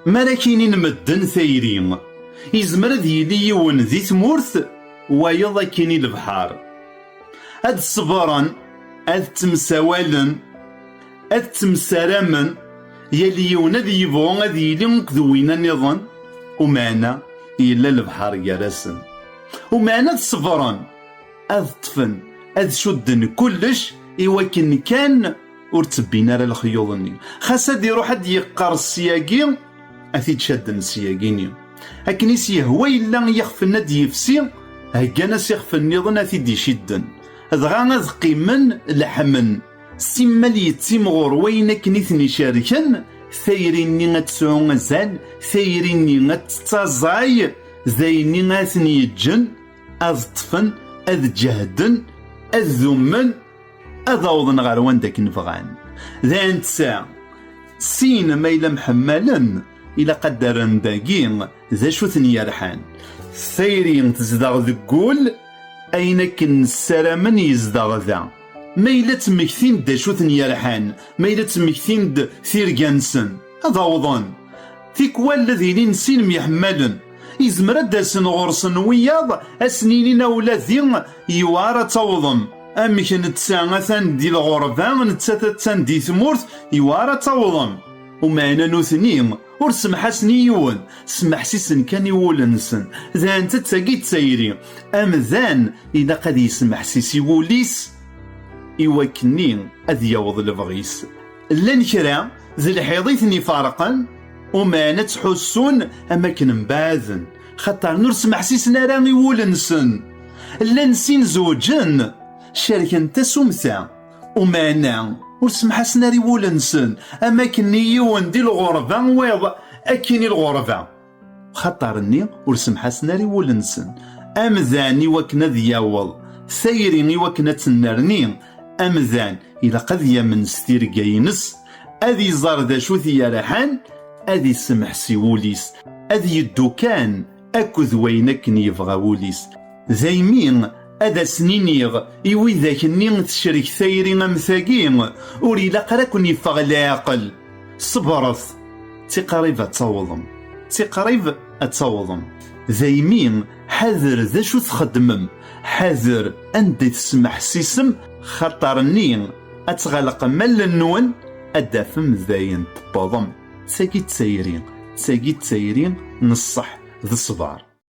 مراكينين مدن ثايرين يزمر ذ يلي يون ذي تمورث ويض كيني البحار هاد الصبران هاد تمساوالن هاد تمسارامن يلي يون ذي يبغون هاد يلي مكذوين النظام ومعنا إلا البحار يرسن ومعنا الصبران هاد طفن هاد شدن كلش إواكن كان ورتبينا على الخيوط خاص هاد يروح هاد يقار السياقي أثيد شادن السياقيني هكنيس يهوى إلا يخفن هاد يفسي هكانا يخفن النظام أثيد يشدن دغا غاد قيمن لحمن سما لي يتيمغور وين كنيثني شاركن ثايريني غتسعو غزال ثايريني غتتازاي زايني غاثني يجن أذ طفن أذ جهدن أذ ذمن أذ أوضن غير وان داك نفغان ذا نتسا سين ما إلا محملا إلا قدرن داكين ذا شوثني يرحان ثايرين تزدغ ذقول أين كن السلامن يزدغ ذا ما إلا تمكثين دا شوثني يرحان ما إلا تمكثين دا ثيرغانسن هذا وضن تيكوال الذين نسين ميحملن يزمر داسن غرسن وياض أسنينين أولادين يوارا توضم أمك نتساغثان دي الغربان نتساثان دي ثمورث يوارا توضم ومعنا نوثنيم ور سمحاسني يون سمحسيسن كان يولنسن ذا انت تساقي تسايري أمذان إذا قد يسمحسيسي يوليس إواكنين أذ يوض البغيس لن كرا ذي الحيضيثني فارقا ومعنا تحسون أماكن مباذن خاطر نرسم حسيسنا راني ولنسن لنسين زوجن شاركن تسمثا ومعنا ورسم حسنا ري ولنسن أماكن يون دي الغربة ويض أكيني الغربة خاطرني ورسم حسنا ري ولنسن أمذاني وكنا ذياول ثيريني وكنا تنرني أمذان إذا قد يمن ستير جاينس أذي زار شو ثيارحان أذي سمح سيوليس أذي الدكان أكذ وينك يبغى وليس ذي مين أذا سنينيغ إوي ذاك النين تشرك ثايرين أمثاقين وري لقراكن يفغ العقل صبرث تقريب أتصوضم تقريب أتصوضم ذي مين حذر ذا شو تخدمم حذر أندي تسمح سيسم خطر النين أتغلق مل النون أدافم ذاين تبضم تساقي تسايرين نصح ذا الصبار.